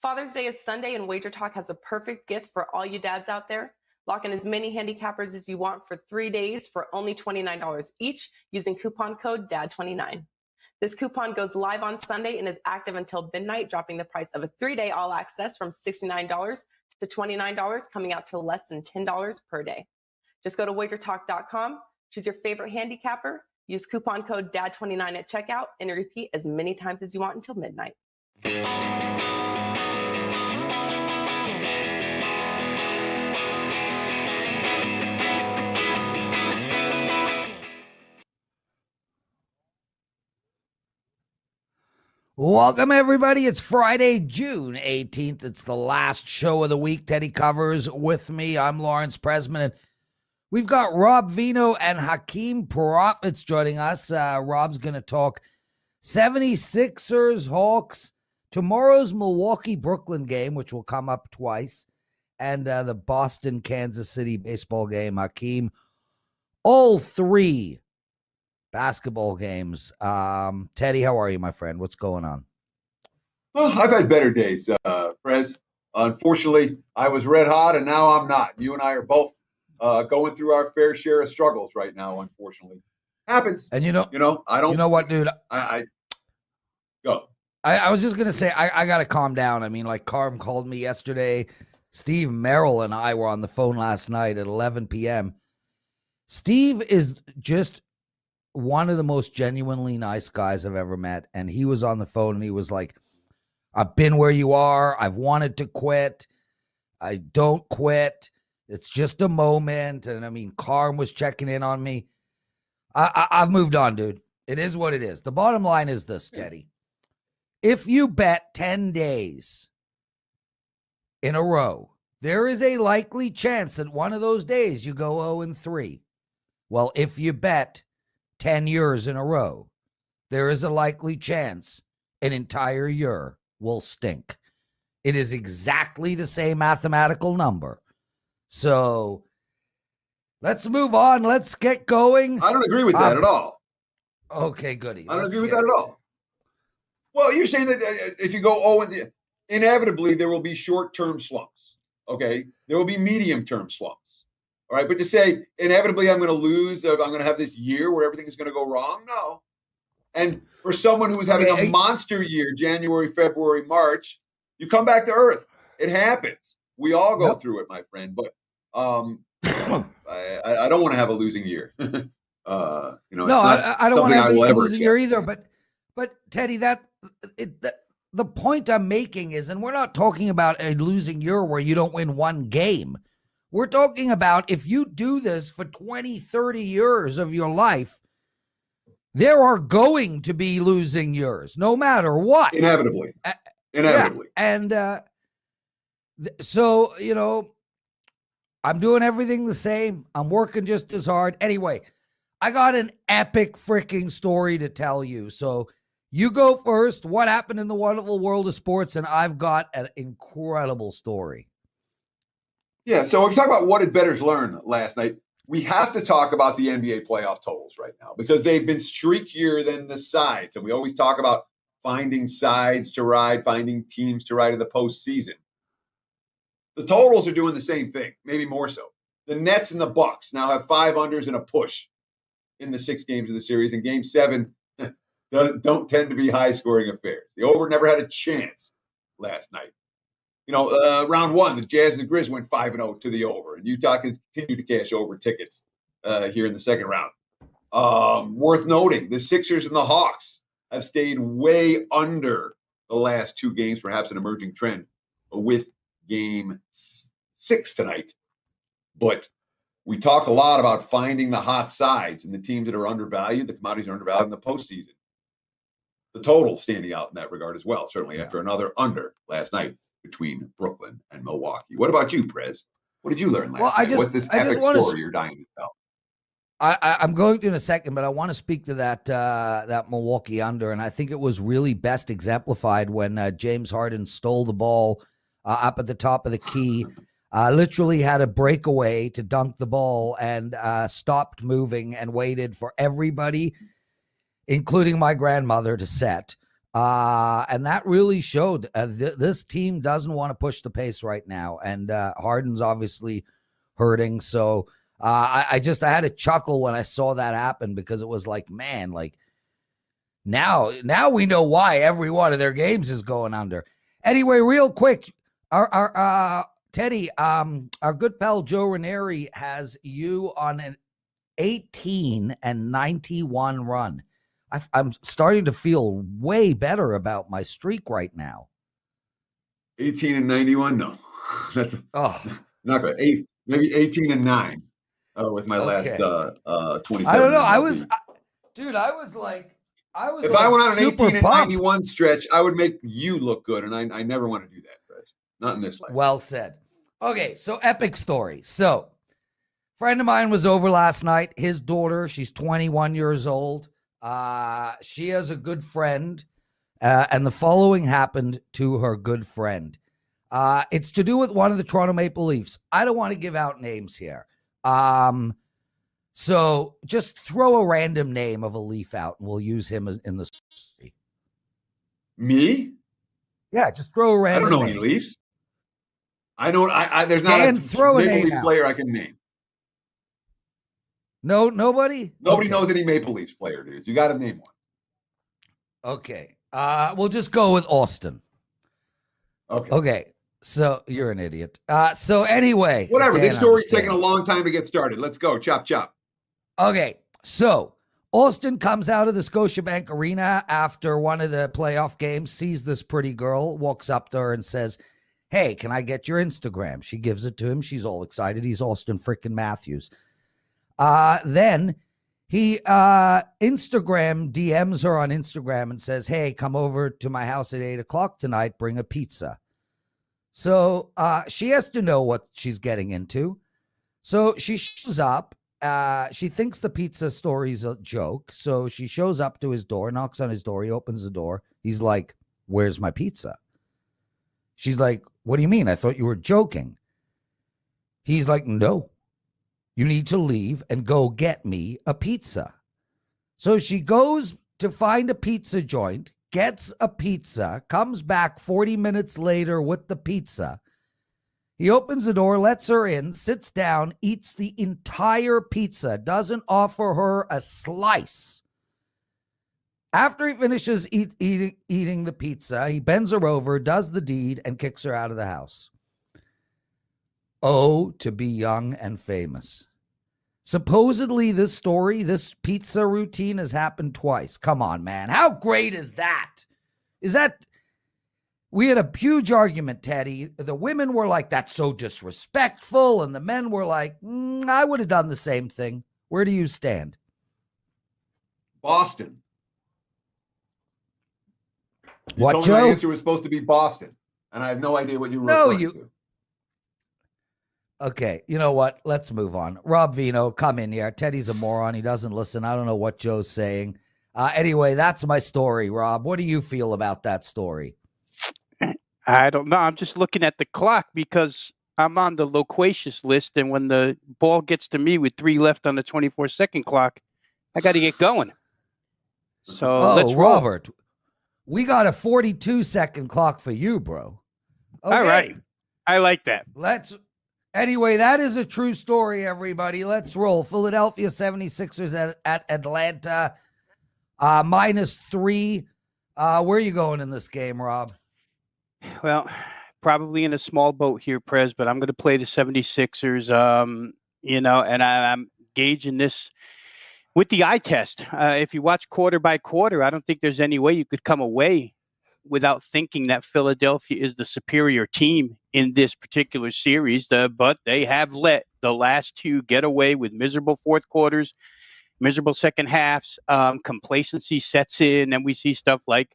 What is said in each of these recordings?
Father's Day is Sunday, and WagerTalk has a perfect gift for all you dads out there. Lock in as many handicappers as you want for 3 days for only $29 each using coupon code DAD29. This coupon goes live on Sunday and is active until midnight, dropping the price of a 3-day all access from $69 to $29, coming out to less than $10 per day. Just go to wagertalk.com, choose your favorite handicapper, use coupon code DAD29 at checkout, and repeat as many times as you want until midnight. Welcome, everybody. It's Friday, June 18th. It's the last show of the week. Teddy covers with me. I'm Lawrence Presman, and we've got Rob Veno and Hakeem Profits joining us. Rob's going to talk 76ers, Hawks, tomorrow's Milwaukee-Brooklyn game, which will come up twice, and the Boston-Kansas City baseball game. Hakeem, all three basketball games. Teddy, how are you, my friend? What's going on? Well, I've had better days, Prez. Unfortunately, I was red hot, and now I'm not. You and I are both going through our fair share of struggles right now. Unfortunately, happens. And I don't. You know what, dude? I go. I was just gonna say I gotta calm down. I mean, like Carm called me yesterday. Steve Merrill and I were on the phone last night at 11 p.m. Steve is just one of the most genuinely nice guys I've ever met. And he was on the phone and he was like, I've been where you are. I've wanted to quit. I don't quit. It's just a moment. And I mean, Carm was checking in on me. I've moved on, dude. It is what it is. The bottom line is this, Teddy. If you bet 10 days in a row, there is a likely chance that one of those days you go 0-3. Well, if you bet 10 years in a row, there is a likely chance an entire year will stink. It is exactly the same mathematical number. So let's move on. Let's get going. I don't agree with that at all. Okay, goody. I don't agree with that at all. Well, you're saying that if you go 0, inevitably there will be short-term slumps. Okay, there will be medium-term slumps. All right, but to say inevitably I'm going to lose, I'm going to have this year where everything is going to go wrong, no. And for someone who was having a monster year, January, February, March, you come back to earth. It happens. We all go through it, my friend. But I don't want to have a losing year. I don't want to have a losing year either. But Teddy, the point I'm making is, and we're not talking about a losing year where you don't win one game. We're talking about if you do this for 20, 30 years of your life, there are going to be losing years, no matter what. Inevitably. Inevitably. Yeah. And so, I'm doing everything the same. I'm working just as hard. Anyway, I got an epic freaking story to tell you. So you go first. What happened in the wonderful world of sports? And I've got an incredible story. Yeah, so if you talk about what did bettors learn last night, we have to talk about the NBA playoff totals right now because they've been streakier than the sides. And we always talk about finding sides to ride, finding teams to ride in the postseason. The totals are doing the same thing, maybe more so. The Nets and the Bucks now have 5 unders and a push in the 6 games of the series. And Game 7 don't tend to be high-scoring affairs. The over never had a chance last night. Round 1, the Jazz and the Grizz went 5-0 to the over, and Utah continued to cash over tickets here in the second round. Worth noting, the Sixers and the Hawks have stayed way under the last 2 games, perhaps an emerging trend with Game 6 tonight. But we talk a lot about finding the hot sides and the teams that are undervalued, the commodities are undervalued in the postseason. The total standing out in that regard as well, certainly after another under last night between Brooklyn and Milwaukee. What about you, Prez? What did you learn last night? What's this epic story you're dying to tell? I'm going to in a second, but I want to speak to that Milwaukee under, and I think it was really best exemplified when James Harden stole the ball up at the top of the key, literally had a breakaway to dunk the ball and stopped moving and waited for everybody, including my grandmother, to set. And that really showed. This team doesn't want to push the pace right now. And Harden's obviously hurting. So I had a chuckle when I saw that happen, because it was like, man, like now we know why every one of their games is going under. Anyway, real quick, our Teddy, our good pal Joe Ranieri has you on an 18-91 run. I'm starting to feel way better about my streak right now. 18-91? No, that's not good. Maybe 18-9 with my last 27. I don't know. I was like, if I went on an 18-91 stretch, I would make you look good, and I never want to do that, Prez. Not in this life. Well said. Okay, so epic story. So, friend of mine was over last night. His daughter, she's 21 years old. She has a good friend, and the following happened to her good friend. It's to do with one of the Toronto Maple Leafs. I don't want to give out names here. So just throw a random name of a Leaf out, and we'll use him in the story. Me? Yeah, just throw a random I don't know name. Any Leafs. I don't. There's not a Maple Leaf player I can name. No, nobody? Nobody knows any Maple Leafs player, dude. You got to name one. Okay. We'll just go with Austin. Okay. So you're an idiot. So anyway. Whatever. This story's taking a long time to get started. Let's go. Chop, chop. Okay. So Austin comes out of the Scotiabank Arena after one of the playoff games, sees this pretty girl, walks up to her and says, "Hey, can I get your Instagram?" She gives it to him. She's all excited. He's Austin freaking Matthews. Then he Instagram DMs her on Instagram and says, "Hey, come over to my house at 8:00 tonight. Bring a pizza." So she has to know what she's getting into. So she shows up. She thinks the pizza story's a joke. So she shows up to his door, knocks on his door. He opens the door. He's like, "Where's my pizza?" She's like, "What do you mean? I thought you were joking." He's like, "No. You need to leave and go get me a pizza." So she goes to find a pizza joint, gets a pizza, comes back 40 minutes later with the pizza. He opens the door, lets her in, sits down, eats the entire pizza, doesn't offer her a slice. After he finishes eating the pizza, he bends her over, does the deed, and kicks her out of the house. Oh, to be young and famous. Supposedly this pizza routine has happened twice. Come on, man. How great is that? We had a huge argument, Teddy. The women were like, "That's so disrespectful." And the men were like, "I would have done the same thing." Where do you stand? Boston. What, told Joe? Me my answer was supposed to be Boston, and I have no idea what you were referring to. Okay, you know what? Let's move on. Rob Veno, come in here. Teddy's a moron. He doesn't listen. I don't know what Joe's saying. Anyway, that's my story, Rob. What do you feel about that story? I don't know. I'm just looking at the clock because I'm on the loquacious list, and when the ball gets to me with 3 left on the 24-second clock, I got to get going. So let's roll. Robert, we got a 42-second clock for you, bro. Okay. All right. I like that. Anyway, that is a true story, everybody. Let's roll. Philadelphia 76ers at Atlanta, -3. Where are you going in this game, Rob? Well, probably in a small boat here, Prez, but I'm going to play the 76ers, and I'm gauging this with the eye test. If you watch quarter by quarter, I don't think there's any way you could come away without thinking that Philadelphia is the superior team in this particular series. But they have let the last 2 get away with miserable fourth quarters, miserable second halves. Complacency sets in, and we see stuff like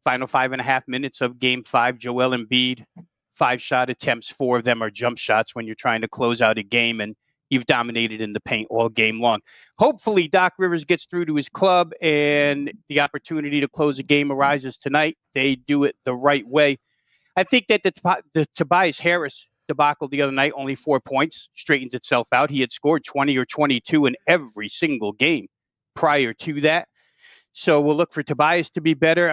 final 5.5 minutes of Game 5, Joel Embiid, 5 shot attempts, 4 of them are jump shots when you're trying to close out a game, and you've dominated in the paint all game long. Hopefully, Doc Rivers gets through to his club and the opportunity to close a game arises tonight. They do it the right way. I think that the Tobias Harris debacle the other night, only 4 points, straightens itself out. He had scored 20 or 22 in every single game prior to that. So we'll look for Tobias to be better.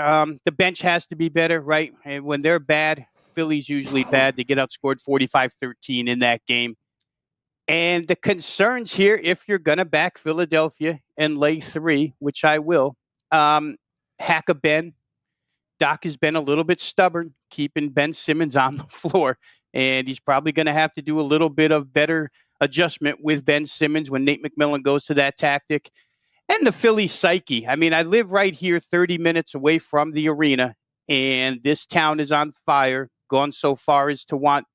The bench has to be better, right? And when they're bad, Philly's usually bad. They get outscored 45-13 in that game. And the concerns here, if you're going to back Philadelphia and lay 3, which I will, hack a Ben. Doc has been a little bit stubborn, keeping Ben Simmons on the floor. And he's probably going to have to do a little bit of better adjustment with Ben Simmons when Nate McMillan goes to that tactic. And the Philly psyche. I mean, I live right here 30 minutes away from the arena, and this town is on fire, gone so far as to want,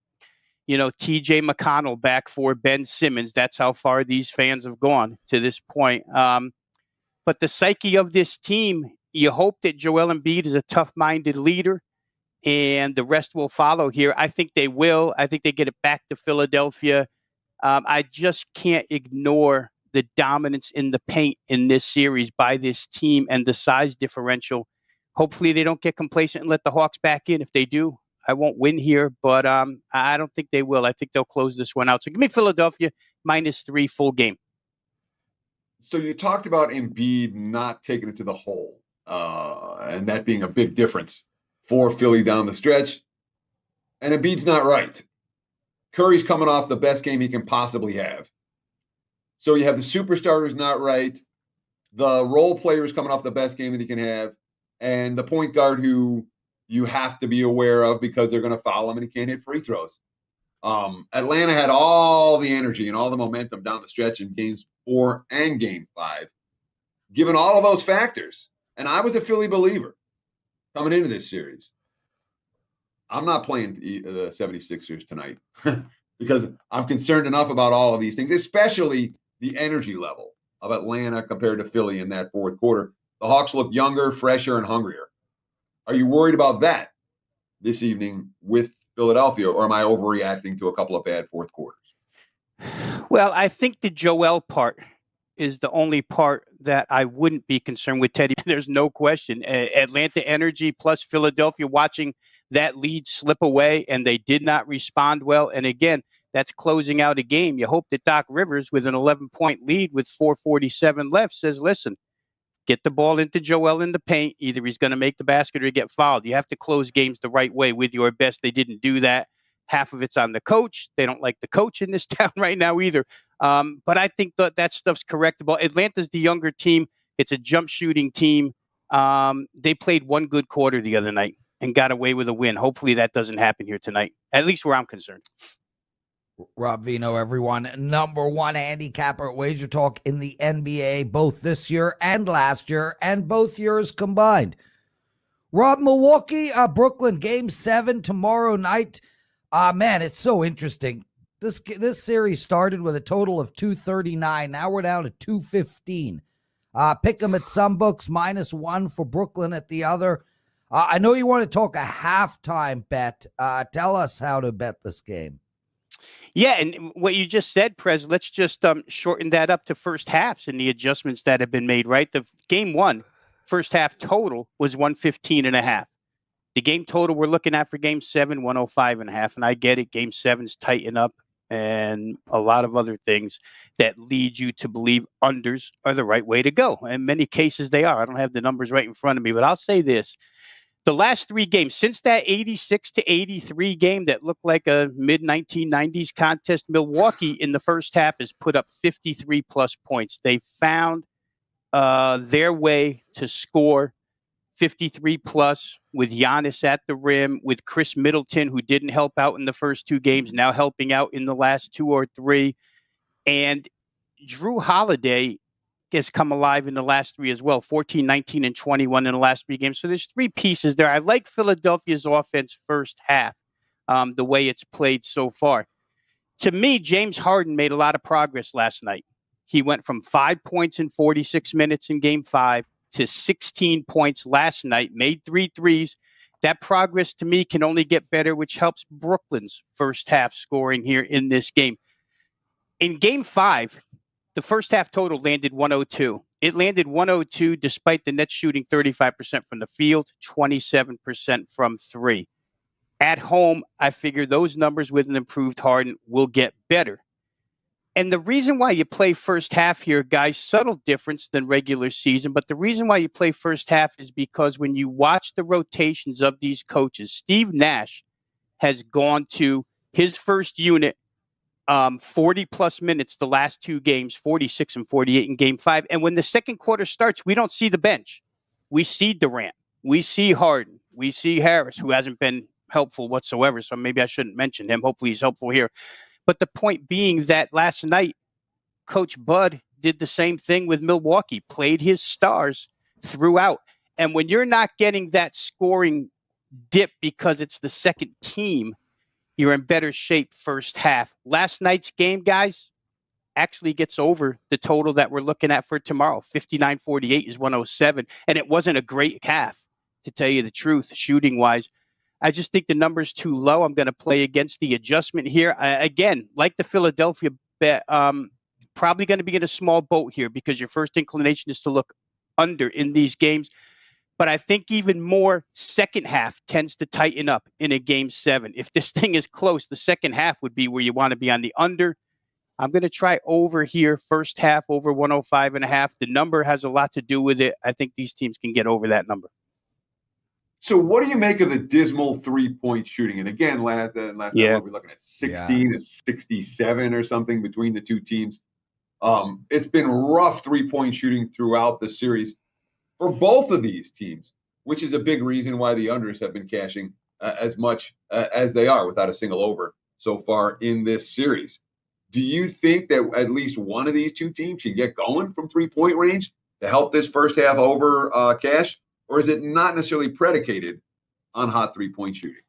TJ McConnell back for Ben Simmons. That's how far these fans have gone to this point. But the psyche of this team, you hope that Joel Embiid is a tough-minded leader, and the rest will follow here. I think they will. I think they get it back to Philadelphia. I just can't ignore the dominance in the paint in this series by this team and the size differential. Hopefully they don't get complacent and let the Hawks back in. If they do, I won't win here, but I don't think they will. I think they'll close this one out. So give me Philadelphia -3 full game. So you talked about Embiid not taking it to the hole, and that being a big difference for Philly down the stretch. And Embiid's not right. Curry's coming off the best game he can possibly have. So you have the superstars not right, the role players coming off the best game that he can have, and the point guard who you have to be aware of because they're going to foul him and he can't hit free throws. Atlanta had all the energy and all the momentum down the stretch in games 4 and game 5, given all of those factors. And I was a Philly believer coming into this series. I'm not playing the 76ers tonight because I'm concerned enough about all of these things, especially the energy level of Atlanta compared to Philly in that fourth quarter. The Hawks look younger, fresher, and hungrier. Are you worried about that this evening with Philadelphia, or am I overreacting to a couple of bad fourth quarters? Well, I think the Joel part is the only part that I wouldn't be concerned with, Teddy. There's no question. Atlanta energy plus Philadelphia watching that lead slip away, and they did not respond well. And again, that's closing out a game. You hope that Doc Rivers, with an 11-point lead with 4:47 left, says, listen, get the ball into Joel in the paint. Either he's going to make the basket or get fouled. You have to close games the right way with your best. They didn't do that. Half of it's on the coach. They don't like the coach in this town right now either. But I think that stuff's correctable. Atlanta's the younger team. It's a jump shooting team. They played one good quarter the other night and got away with a win. Hopefully that doesn't happen here tonight, at least where I'm concerned. Rob Veno, everyone. Number 1 handicapper at WagerTalk in the NBA, both this year and last year, and both years combined. Rob, Milwaukee, Brooklyn, Game 7 tomorrow night. Man, it's so interesting. This series started with a total of 239. Now we're down to 215. Pick them at some books, -1 for Brooklyn at the other. I know you want to talk a halftime bet. Tell us how to bet this game. Yeah, and what you just said, Prez, let's just shorten that up to first halves and the adjustments that have been made, right? The game 1, first half total was 115.5. The game total we're looking at for game 7, 105.5. And I get it, game 7's tighten up and a lot of other things that lead you to believe unders are the right way to go. In many cases, they are. I don't have the numbers right in front of me, but I'll say this. The last 3 games, since that 86-83 game that looked like a mid-1990s contest, Milwaukee in the first half has put up 53-plus points. They found their way to score 53-plus with Giannis at the rim, with Chris Middleton, who didn't help out in the first 2 games, now helping out in the last 2 or 3. And Drew Holiday has come alive in the last 3 as well, 14, 19, and 21 in the last 3 games. So there's 3 pieces there. I like Philadelphia's offense first half, the way it's played so far. To me, James Harden made a lot of progress last night. He went from 5 points in 46 minutes in game 5 to 16 points last night, made 3 threes. That progress to me can only get better, which helps Brooklyn's first half scoring here in this game. In game 5, the first half total landed 102. It landed 102 despite the Nets shooting 35% from the field, 27% from 3. At home, I figure those numbers with an improved Harden will get better. And the reason why you play first half here, guys, subtle difference than regular season, but the reason why you play first half is because when you watch the rotations of these coaches, Steve Nash has gone to his first unit 40 plus minutes the last two games, 46 and 48 in game 5. And when the second quarter starts, we don't see the bench. We see Durant. We see Harden. We see Harris, who hasn't been helpful whatsoever. So maybe I shouldn't mention him. Hopefully he's helpful here. But the point being that last night, Coach Bud did the same thing with Milwaukee, played his stars throughout. And when you're not getting that scoring dip because it's the second team, you're in better shape first half. Last night's game, guys, actually gets over the total that we're looking at for tomorrow. 59-48 is 107. And it wasn't a great half, to tell you the truth, shooting-wise. I just think the number's too low. I'm going to play against the adjustment here. Again, like the Philadelphia bet, probably going to be in a small boat here because your first inclination is to look under in these games. But I think even more second half tends to tighten up in a game 7. If this thing is close, the second half would be where you want to be on the under. I'm going to try over here, first half over 105.5. The number has a lot to do with it. I think these teams can get over that number. So what do you make of the dismal 3-point shooting? And again, last night we're looking at 16 to 67 or something between the two teams. It's been rough 3-point shooting throughout the series for both of these teams, which is a big reason why the unders have been cashing as much as they are without a single over so far in this series. Do you think that at least one of these two teams can get going from 3-point range to help this first half over cash? Or is it not necessarily predicated on hot 3-point shooting?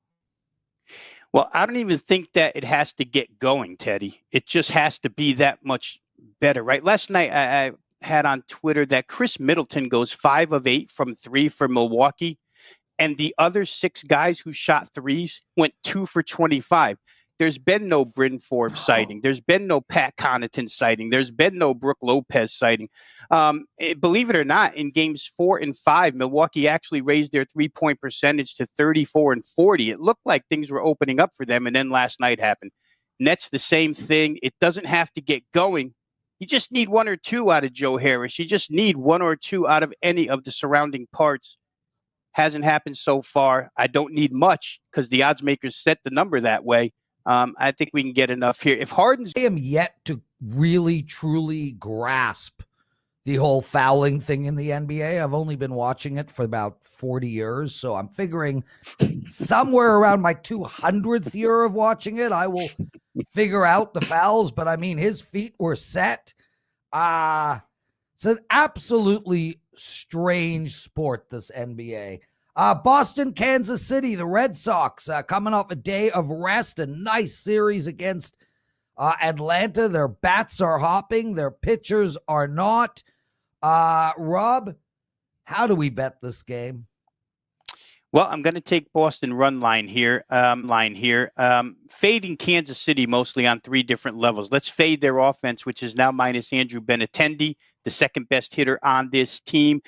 Well, I don't even think that it has to get going, Teddy. It just has to be that much better, right? Last night, I had on Twitter that Chris Middleton goes 5 of 8 from 3 for Milwaukee. And the other 6 guys who shot threes went 2 for 25. There's been no Bryn Forbes sighting. There's been no Pat Connaughton sighting. There's been no Brooke Lopez sighting. Believe it or not, in games 4 and 5, Milwaukee actually raised their 3-point percentage to 34 and 40. It looked like things were opening up for them, and then last night happened. Nets the same thing. It doesn't have to get going. You just need 1 or 2 out of Joe Harris. You just need 1 or 2 out of any of the surrounding parts. Hasn't happened so far. I don't need much because the odds makers set the number that way. I think we can get enough here. If Harden's... I am yet to really, truly grasp the whole fouling thing in the NBA. I've only been watching it for about 40 years, so I'm figuring somewhere around my 200th year of watching it, I will figure out the fouls. But, I mean, his feet were set. It's an absolutely strange sport, this NBA. Boston, Kansas City, the Red Sox coming off a day of rest, a nice series against Atlanta. Their bats are hopping. Their pitchers are not. Rob, how do we bet this game? Well, I'm going to take Boston run line here. Fading Kansas City mostly on 3 different levels. Let's fade their offense, which is now minus Andrew Benintendi, the second best hitter on this team.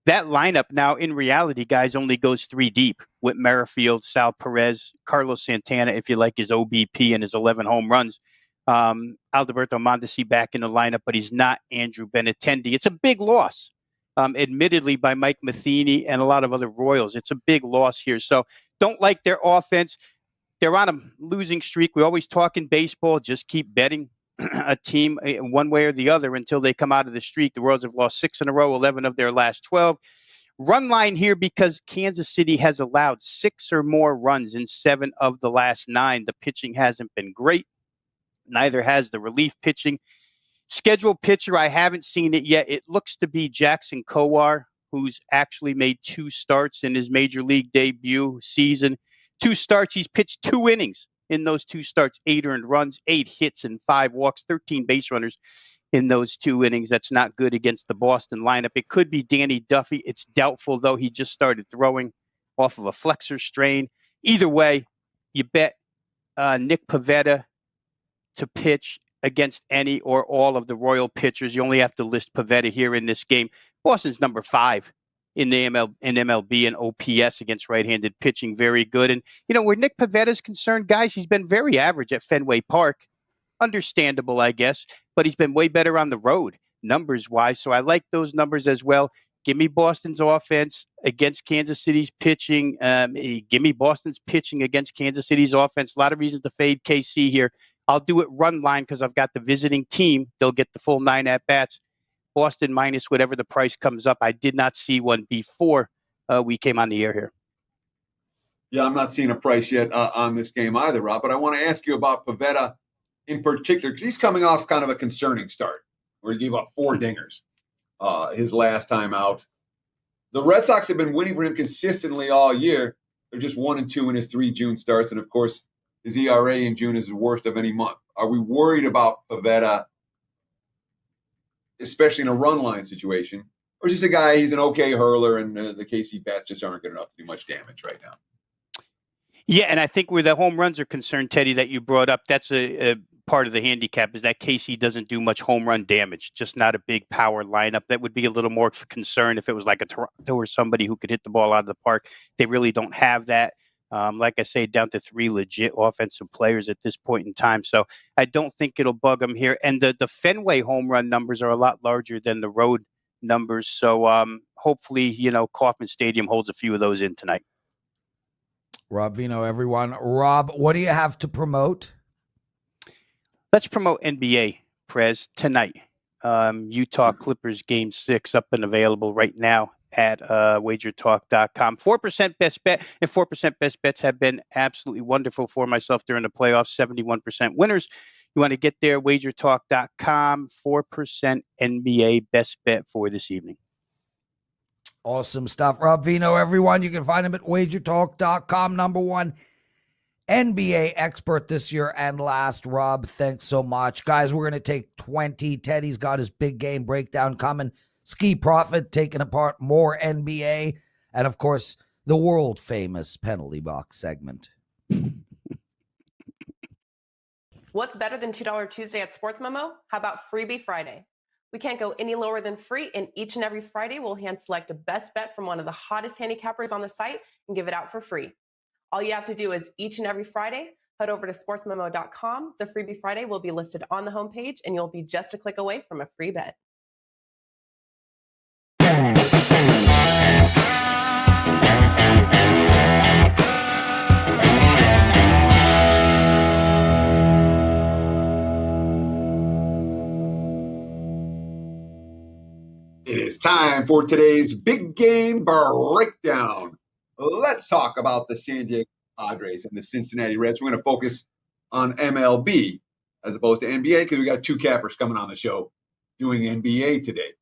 That lineup now, in reality, guys, only goes 3 deep with Merrifield, Sal Perez, Carlos Santana, if you like his OBP and his 11 home runs. Alberto Mondesi back in the lineup, but he's not Andrew Benintendi. It's a big loss, admittedly, by Mike Matheny and a lot of other Royals. It's a big loss here. So don't like their offense. They're on a losing streak. We always talk in baseball, just keep betting a team one way or the other until they come out of the streak. The Royals have lost 6 in a row, 11 of their last 12. Run line here because Kansas City has allowed 6 or more runs in 7 of the last 9. The pitching hasn't been great. Neither has the relief pitching. Scheduled pitcher, I haven't seen it yet. It looks to be Jackson Kowar, who's actually made 2 starts in his major league debut season. 2 starts, he's pitched 2 innings. In those 2 starts, 8 earned runs, 8 hits, and 5 walks, 13 base runners in those 2 innings. That's not good against the Boston lineup. It could be Danny Duffy. It's doubtful, though. He just started throwing off of a flexor strain. Either way, you bet Nick Pivetta to pitch against any or all of the Royal pitchers. You only have to list Pivetta here in this game. Boston's number 5 in the MLB and OPS against right-handed pitching. Very good. And, where Nick Pivetta is concerned, guys, he's been very average at Fenway Park. understandable, I guess, but he's been way better on the road numbers-wise. So I like those numbers as well. Give me Boston's offense against Kansas City's pitching. Give me Boston's pitching against Kansas City's offense. A lot of reasons to fade KC here. I'll do it run line because I've got the visiting team. They'll get the full 9 at-bats. Boston minus whatever the price comes up. I did not see one before we came on the air here. Yeah, I'm not seeing a price yet on this game either, Rob, but I want to ask you about Pivetta in particular, because he's coming off kind of a concerning start where he gave up 4 dingers his last time out. The Red Sox have been winning for him consistently all year. They're just 1-2 in his 3 June starts, and of course, his ERA in June is the worst of any month. Are we worried about Pivetta, especially in a run line situation? Or is this a guy, he's an okay hurler, and the KC bats just aren't good enough to do much damage right now? Yeah, and I think where the home runs are concerned, Teddy, that you brought up, that's a part of the handicap is that KC doesn't do much home run damage, just not a big power lineup. That would be a little more of a concern if it was like a Toronto or somebody who could hit the ball out of the park. They really don't have that. Like I say, down to 3 legit offensive players at this point in time. So I don't think it'll bug them here. And the Fenway home run numbers are a lot larger than the road numbers. So hopefully, Kauffman Stadium holds a few of those in tonight. Rob Veno, everyone. Rob, what do you have to promote? Let's promote NBA, Prez, tonight. Utah Clippers Game 6 up and available right now at WagerTalk.com. 4% best bet, and 4% best bets have been absolutely wonderful for myself during the playoffs. 71% winners. You want to get there, WagerTalk.com. 4% NBA best bet for this evening. Awesome stuff. Rob Veno, everyone. You can find him at WagerTalk.com. #1 NBA expert this year and last. Rob, thanks so much. Guys, we're going to take 20. Teddy's got his big game breakdown coming. Skee Profit taking apart more NBA. And, of course, the world-famous penalty box segment. What's better than $2 Tuesday at Sports Memo? How about Freebie Friday? We can't go any lower than free, and each and every Friday we'll hand select a best bet from one of the hottest handicappers on the site and give it out for free. All you have to do is each and every Friday, head over to sportsmemo.com. The Freebie Friday will be listed on the homepage, and you'll be just a click away from a free bet. It is time for today's big game breakdown. Let's talk about the San Diego Padres and the Cincinnati Reds. We're going to focus on MLB as opposed to NBA because we got 2 cappers coming on the show doing NBA today.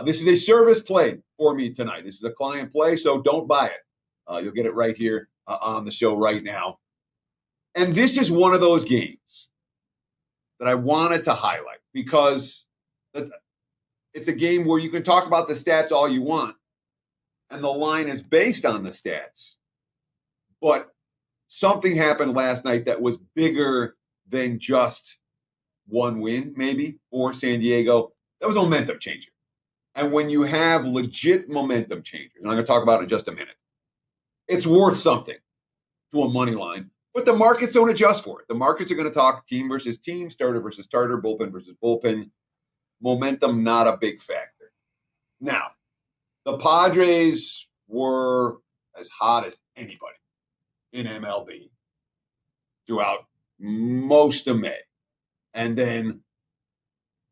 This is a service play for me tonight. This is a client play, so don't buy it. You'll get it right here on the show right now. And this is one of those games that I wanted to highlight because it's a game where you can talk about the stats all you want, and the line is based on the stats. But something happened last night that was bigger than just one win, maybe, for San Diego. That was a momentum changer. And when you have legit momentum changers, and I'm going to talk about it in just a minute, it's worth something to a money line. But the markets don't adjust for it. The markets are going to talk team versus team, starter versus starter, bullpen versus bullpen. Momentum, not a big factor. Now, the Padres were as hot as anybody in MLB throughout most of May. And then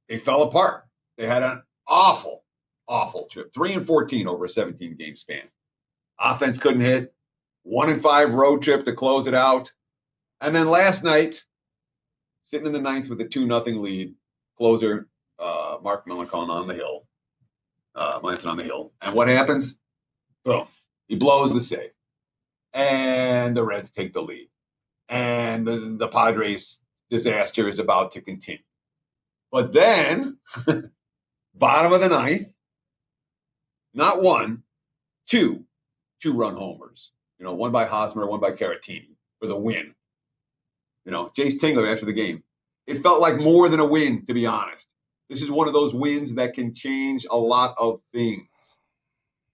they fell apart. They had an awful trip. 3-14 over a 17-game span. Offense couldn't hit. 1-5 road trip to close it out. And then last night, sitting in the 9th with a 2-0 lead, closer Mark Millican on the hill, Melanson on the hill. And what happens? Boom. He blows the save. And the Reds take the lead. And the Padres' disaster is about to continue. But then, bottom of the 9th, not one, 2 2-run homers. One by Hosmer, one by Caratini for the win. Jace Tingler after the game. It felt like more than a win, to be honest. This is one of those wins that can change a lot of things.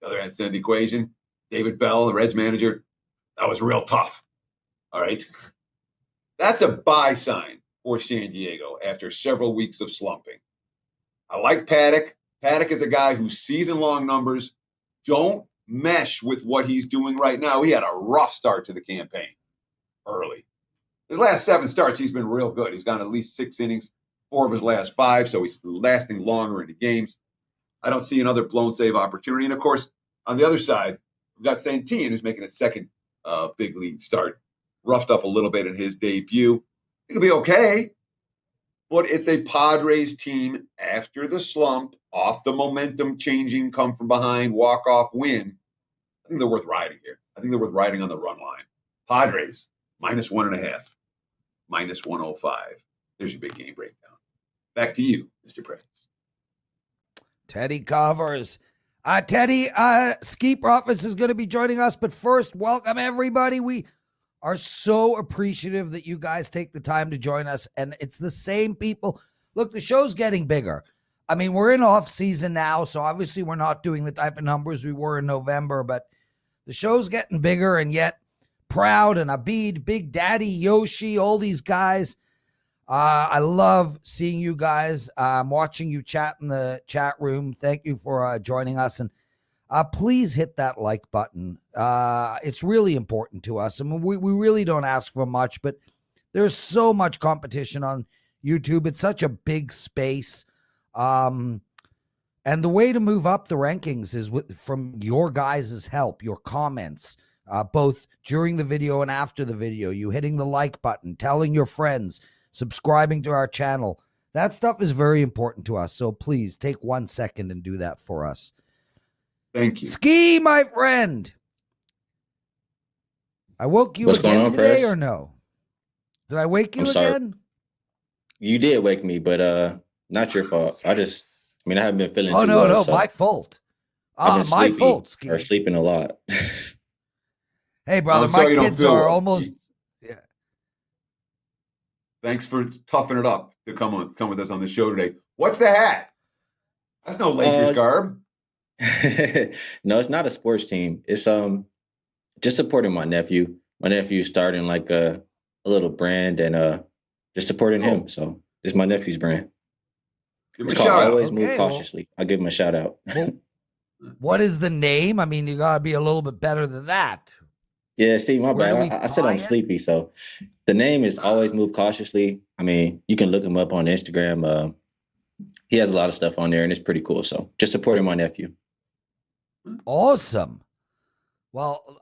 The other end of the equation, David Bell, the Reds manager, that was real tough. All right. That's a buy sign for San Diego after several weeks of slumping. I like Paddock. Paddock is a guy whose season-long numbers don't mesh with what he's doing right now. He had a rough start to the campaign early. His last 7 starts, he's been real good. He's gone at least 6 innings, 4 of his last 5, so he's lasting longer into games. I don't see another blown save opportunity. And, of course, on the other side, we've got Santine, who's making his second big league start. Roughed up a little bit in his debut. It'll be okay. But it's a Padres team after the slump, off the momentum changing, come from behind, walk-off win. I think they're worth riding here. I think they're worth riding on the run line. Padres, -1.5, -105. There's your big game breakdown. Back to you, Mr. Prez. Teddy covers. Teddy, Skee Profits is going to be joining us, but first, welcome everybody. We are so appreciative that you guys take the time to join us, and it's the same people. Look, the show's getting bigger. I mean, we're in off season now, so obviously we're not doing the type of numbers we were in November, but the show's getting bigger, and yet Proud and Abid, Big Daddy, Yoshi, all these guys. I love seeing you guys. I'm watching you chat in the chat room. Thank you for joining us, and please hit that like button. It's really important to us. I mean, we really don't ask for much, but there's so much competition on YouTube. It's such a big space. And the way to move up the rankings is from your guys' help, your comments, both during the video and after the video, you hitting the like button, telling your friends, subscribing to our channel. That stuff is very important to us. So please take 1 second and do that for us. Thank you. Skee, my friend. I woke you What's again going on, today Prez? or no? Did I wake you I'm sorry. again? You did wake me, but not your fault. I haven't been feeling Oh, too no, well. no, So my fault. I've been My sleepy fault, Skee. or sleeping a lot. Hey, brother, I'm sorry my you don't kids feel are well, almost... Skee. Thanks for toughing it up to come with us on the show today. What's the hat? That's no Lakers garb. No, it's not a sports team. It's just supporting my nephew. My nephew's starting like a little brand and just supporting him. So it's my nephew's brand. Give him It's a called shout out. Always Okay, Move well- Cautiously. I'll give him a shout out. Well, what is the name? I mean, you got to be a little bit better than that. Yeah, see, my Where do bad. we I said buy I'm it? sleepy, so the name is Always Move Cautiously. I mean, you can look him up on Instagram. He has a lot of stuff on there, and it's pretty cool. So just supporting my nephew. Awesome. Well,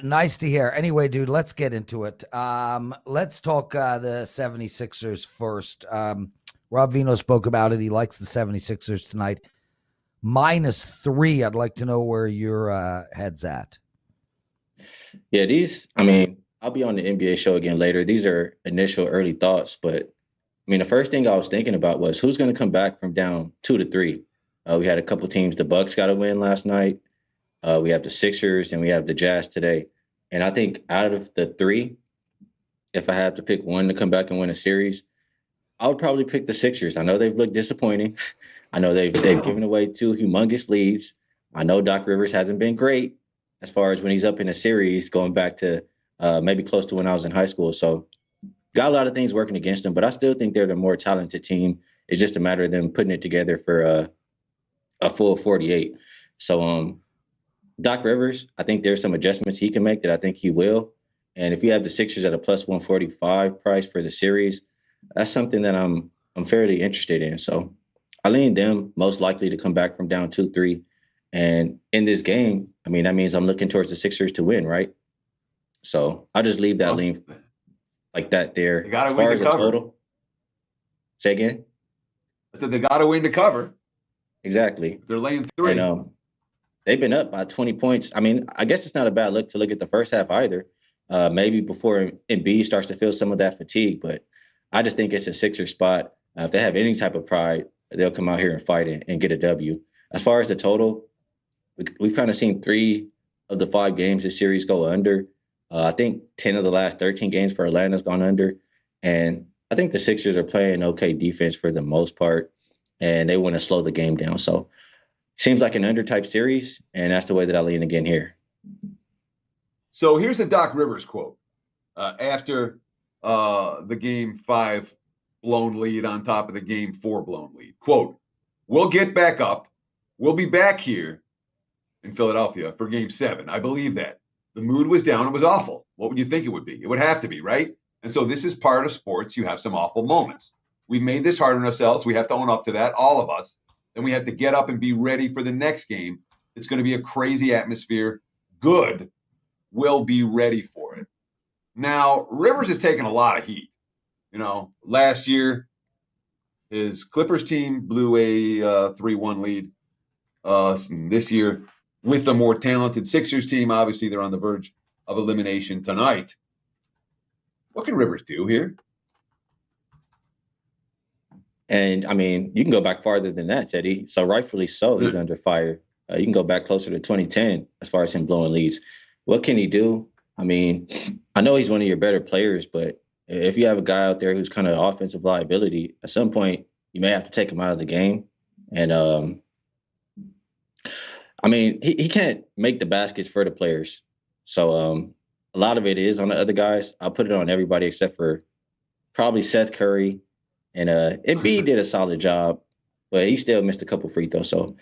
nice to hear. Anyway, dude, let's get into it. Let's talk the 76ers first. Rob Veno spoke about it. He likes the 76ers tonight. -3. I'd like to know where your head's at. Yeah, I'll be on the NBA show again later. These are initial early thoughts, but the first thing I was thinking about was who's going to come back from down 2-3. We had a couple teams. The Bucks got a win last night. We have the Sixers and we have the Jazz today. And I think out of the 3, if I had to pick one to come back and win a series, I would probably pick the Sixers. I know they've looked disappointing. I know they've given away 2 humongous leads. I know Doc Rivers hasn't been great as far as when he's up in a series, going back to maybe close to when I was in high school. So got a lot of things working against them, but I still think they're the more talented team. It's just a matter of them putting it together for a full 48. So Doc Rivers, I think there's some adjustments he can make that I think he will. And if you have the Sixers at a +145 price for the series, that's something that I'm fairly interested in. So I lean them most likely to come back from down 2-3. And in this game, that means I'm looking towards the Sixers to win, right? So I'll just leave that lean like that there. They gotta As win far to as the cover. total, say again? I said they got to win to cover. Exactly. They're laying 3. And they've been up by 20 points. I guess it's not a bad look to look at the first half either. Maybe before Embiid starts to feel some of that fatigue, but I just think it's a Sixers spot. If they have any type of pride, they'll come out here and fight and get a W. As far as the total, we've kind of seen 3 of the 5 games this series go under. I think 10 of the last 13 games for Atlanta's gone under. And I think the Sixers are playing okay defense for the most part, and they want to slow the game down. So seems like an under type series, and that's the way that I lean again here. So here's the Doc Rivers quote after the Game 5 blown lead on top of the game 4 blown lead. Quote, "We'll get back up. We'll be back here in Philadelphia for game 7. I believe that. The mood was down. It was awful. What would you think it would be? It would have to be, right? And so this is part of sports. You have some awful moments. We've made this hard on ourselves. We have to own up to that, all of us. Then we have to get up and be ready for the next game. It's going to be a crazy atmosphere. Good. We'll be ready for it." Now, Rivers has taken a lot of heat. Last year, his Clippers team blew a 3-1 lead. This year, with the more talented Sixers team, obviously they're on the verge of elimination tonight. What can Rivers do here? And I mean, you can go back farther than that, Teddy. So rightfully so, he's under fire. You can go back closer to 2010 as far as him blowing leads. What can he do? I mean, I know he's one of your better players, but if you have a guy out there who's kind of offensive liability, at some point you may have to take him out of the game. And I mean, he can't make the baskets for the players. So a lot of it is on the other guys. I'll put it on everybody except for probably Seth Curry. And Embiid did a solid job, but he still missed a couple free throws. So,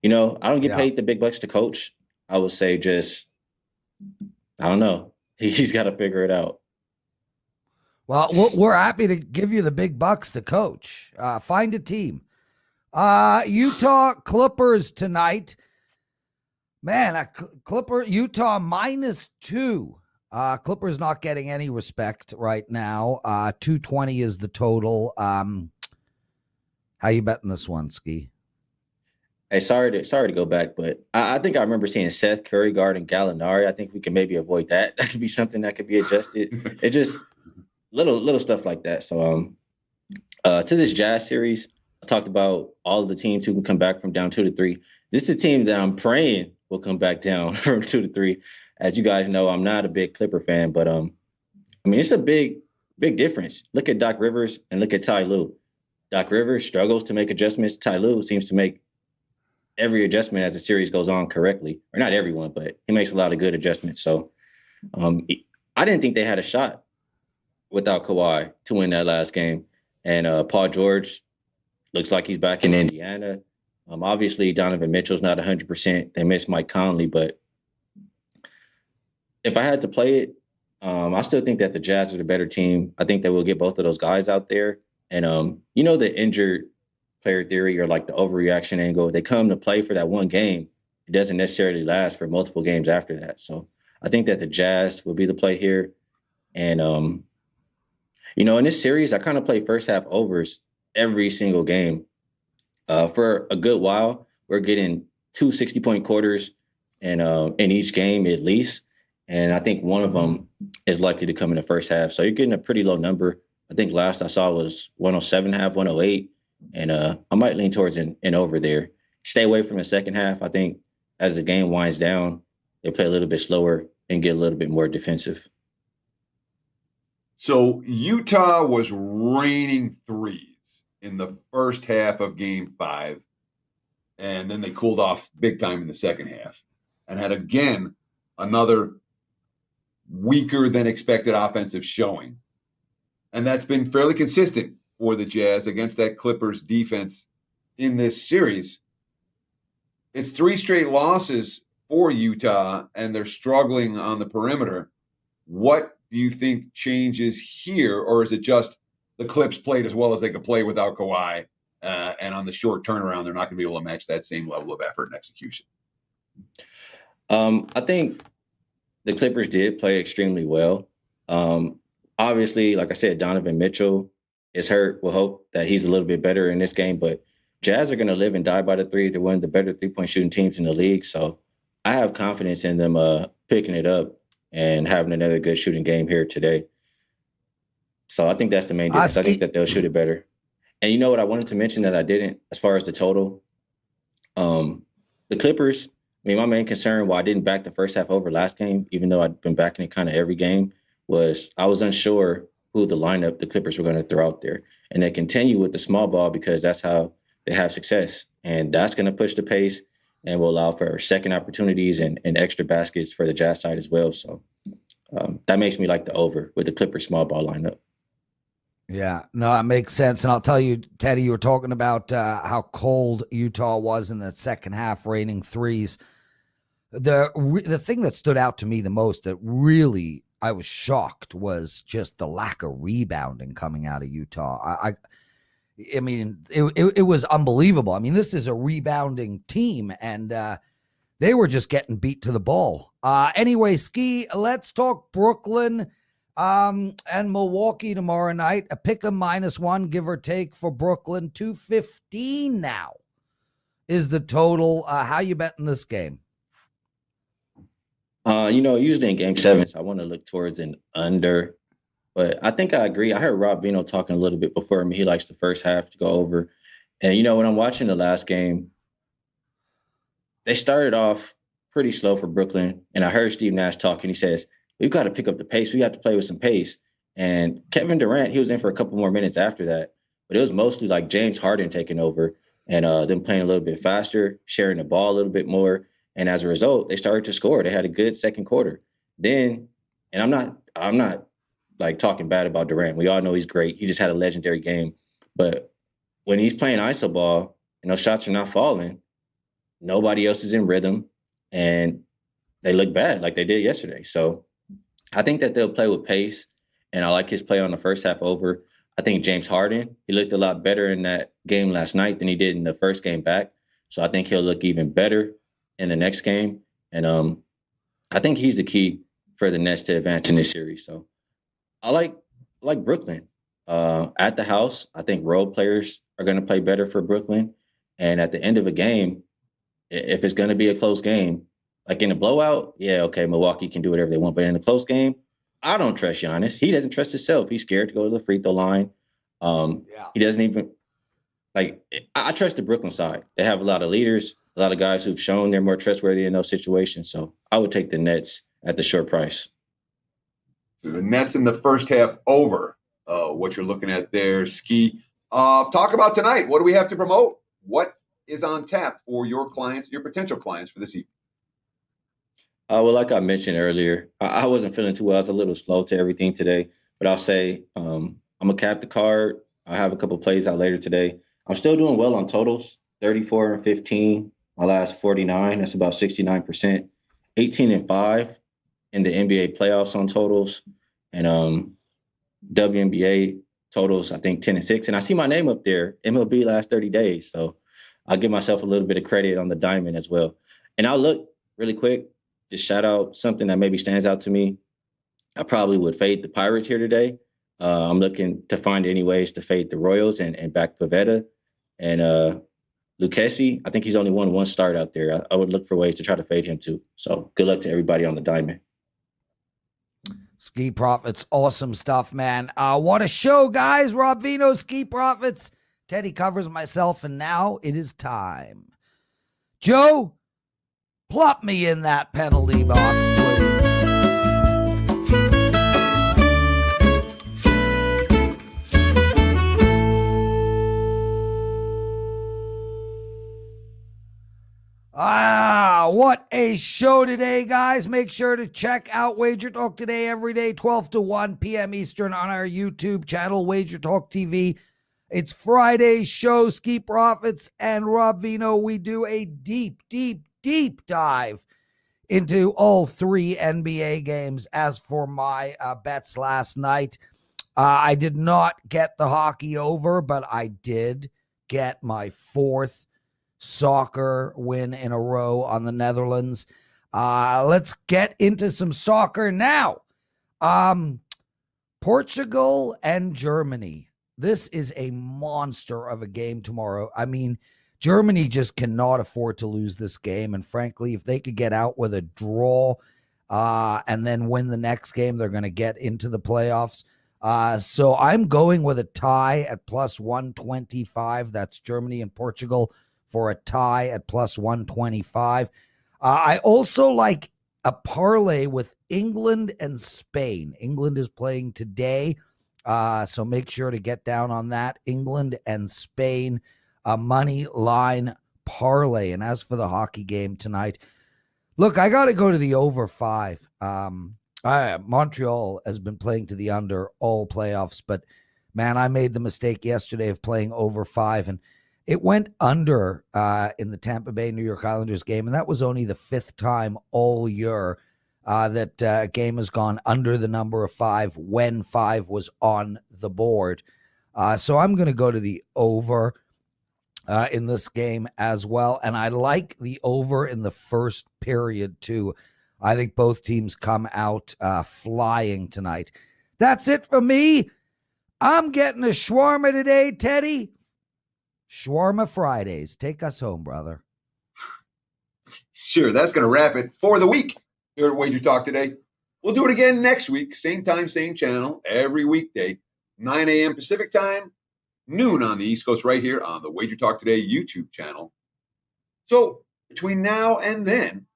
I don't get paid the big bucks to coach. I would say I don't know. He's got to figure it out. Well, we're happy to give you the big bucks to coach. Find a team. Utah Clippers tonight. Man, Utah -2. Clippers not getting any respect right now. 220 is the total. How you betting this one, Skee? Hey, sorry to go back, but I think I remember seeing Seth Curry guarding Gallinari. I think we can maybe avoid that. That could be something that could be adjusted. It just little stuff like that. So to this Jazz series, I talked about all of the teams who can come back from down 2-3. This is a team that I'm praying will come back down from 2-3. As you guys know, I'm not a big Clipper fan, but I mean, it's a big difference. Look at Doc Rivers and look at Ty Lue. Doc Rivers struggles to make adjustments. Ty Lue seems to make every adjustment as the series goes on correctly, or not everyone, but he makes a lot of good adjustments. So I didn't think they had a shot without Kawhi to win that last game. And Paul George looks like he's back in Indiana. Obviously, Donovan Mitchell's not 100%. They miss Mike Conley, but if I had to play it, I still think that the Jazz are the better team. I think that we'll get both of those guys out there. And, the injured player theory or like the overreaction angle, they come to play for that one game. It doesn't necessarily last for multiple games after that. So I think that the Jazz will be the play here. And, in this series, I kind of play first half overs every single game. For a good while, we're getting 2 60-point quarters in each game at least. And I think one of them is likely to come in the first half. So you're getting a pretty low number. I think last I saw was 107.5, 108. And I might lean towards an over there. Stay away from the second half. I think as the game winds down, they play a little bit slower and get a little bit more defensive. So Utah was raining threes in the first half of game 5. And then they cooled off big time in the second half and had, again, another weaker than expected offensive showing. And that's been fairly consistent for the Jazz against that Clippers defense in this series. It's 3 straight losses for Utah, and they're struggling on the perimeter. What do you think changes here, or is it just the Clips played as well as they could play without Kawhi, and on the short turnaround, they're not going to be able to match that same level of effort and execution? I think the Clippers did play extremely well. Obviously, like I said, Donovan Mitchell is hurt. We'll hope that he's a little bit better in this game. But Jazz are going to live and die by the three. They're one of the better three-point shooting teams in the league. So I have confidence in them picking it up and having another good shooting game here today. So I think that's the main difference. I think that they'll shoot it better. And you know what I wanted to mention that I didn't as far as the total? The Clippers, I mean, my main concern why I didn't back the first half over last game, even though I'd been backing it kind of every game, was I was unsure who the lineup the Clippers were going to throw out there. And they continue with the small ball because that's how they have success. And that's going to push the pace and will allow for second opportunities and extra baskets for the Jazz side as well. So that makes me like the over with the Clippers small ball lineup. Yeah, no, it makes sense. And I'll tell you, Teddy, you were talking about how cold Utah was in the second half, raining threes. The thing that stood out to me the most, that really I was shocked, was just the lack of rebounding coming out of Utah. I mean, it was unbelievable. I mean, this is a rebounding team, and they were just getting beat to the ball. Anyway, Skee, let's talk Brooklyn and Milwaukee tomorrow night. A pick 'em -1, give or take, for Brooklyn. 215 now is the total. How you betting this game? Usually in game sevens, I want to look towards an under, but I think I agree. I heard Rob Veno talking a little bit before me. He likes the first half to go over. And, when I'm watching the last game, they started off pretty slow for Brooklyn. And I heard Steve Nash talking. He says, we've got to pick up the pace. We got to play with some pace. And Kevin Durant, he was in for a couple more minutes after that. But it was mostly like James Harden taking over and them playing a little bit faster, sharing the ball a little bit more. And as a result, they started to score. They had a good second quarter. Then, and I'm not like talking bad about Durant. We all know he's great. He just had a legendary game. But when he's playing iso ball and those shots are not falling, nobody else is in rhythm, and they look bad like they did yesterday. So I think that they'll play with pace, and I like his play on the first half over. I think James Harden, he looked a lot better in that game last night than he did in the first game back. So I think he'll look even better in the next game. And I think he's the key for the Nets to advance in this series. So I like Brooklyn. At the house, I think role players are going to play better for Brooklyn. And at the end of a game, if it's going to be a close game, like in a blowout, yeah, okay, Milwaukee can do whatever they want. But in a close game, I don't trust Giannis. He doesn't trust himself. He's scared to go to the free throw line. He doesn't even I trust the Brooklyn side. They have a lot of leaders, a lot of guys who've shown they're more trustworthy in those situations. So I would take the Nets at the short price. The Nets in the first half over. What you're looking at there, Skee. Talk about tonight. What do we have to promote? What is on tap for your clients, your potential clients for this evening? Well, like I mentioned earlier, I wasn't feeling too well. I was a little slow to everything today, but I'll say I'm going to cap the card. I have a couple plays out later today. I'm still doing well on totals, 34 and 15. My last 49, that's about 69%. 18 and 5 in the NBA playoffs on totals, and WNBA totals, I think 10 and 6. And I see my name up there, MLB last 30 days. So I'll give myself a little bit of credit on the diamond as well. And I'll look really quick, just shout out something that maybe stands out to me. I probably would fade the Pirates here today. I'm looking to find any ways to fade the Royals and back Pavetta. And Lucchesi, I think he's only won one start out there. I would look for ways to try to fade him too. So good luck to everybody on the diamond. Skee Profits, awesome stuff, man. What a show, guys. Rob Veno, Skee Profits. Teddy covers myself, and now it is time. Joe, plop me in that penalty box, please. What a show today, guys. Make sure to check out WagerTalk Today every day, 12 to 1 p.m. Eastern on our YouTube channel, WagerTalk TV. It's Friday's show, Skee Profits and Rob Veno. We do a deep dive into all three NBA games. As for my bets last night, I did not get the hockey over, but I did get my fourth soccer win in a row on the Netherlands. Let's get into some soccer now. Portugal and Germany. This is a monster of a game tomorrow. I mean, Germany just cannot afford to lose this game. And frankly, if they could get out with a draw and then win the next game, they're going to get into the playoffs. So I'm going with a tie at plus 125. That's Germany and Portugal for a tie at plus 125. I also like a parlay with England and Spain. England is playing today, so make sure to get down on that. England and Spain, a money line parlay. And as for the hockey game tonight, look, I got to go to the over 5. Montreal has been playing to the under all playoffs, but Man, I made the mistake yesterday of playing over 5, and it went under in the Tampa Bay New York Islanders game, and that was only the 5th time all year that a game has gone under the number of 5 when 5 was on the board. So I'm going to go to the over in this game as well, and I like the over in the first period too. I think both teams come out flying tonight. That's it for me. I'm getting a shawarma today, Teddy. Shawarma Fridays. Take us home, brother. Sure, that's going to wrap it for the week here at Wager Talk Today. We'll do it again next week. Same time, same channel, every weekday, 9 a.m. Pacific time, noon on the East Coast, right here on the Wager Talk Today YouTube channel. So between now and then,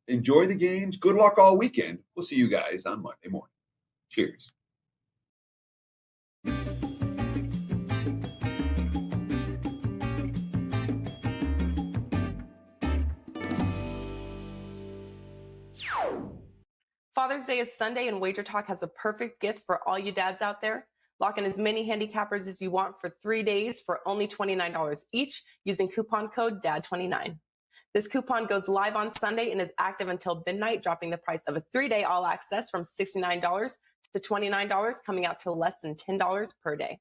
enjoy the games. Good luck all weekend. We'll see you guys on Monday morning. Cheers. Father's Day is Sunday, and WagerTalk has a perfect gift for all you dads out there. Lock in as many handicappers as you want for 3 days for only $29 each using coupon code DAD29. This coupon goes live on Sunday and is active until midnight, dropping the price of a 3-day all access from $69 to $29, coming out to less than $10 per day.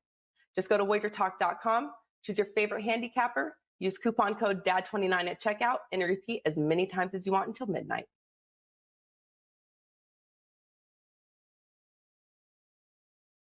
Just go to wagertalk.com, choose your favorite handicapper, use coupon code DAD29 at checkout, and repeat as many times as you want until midnight.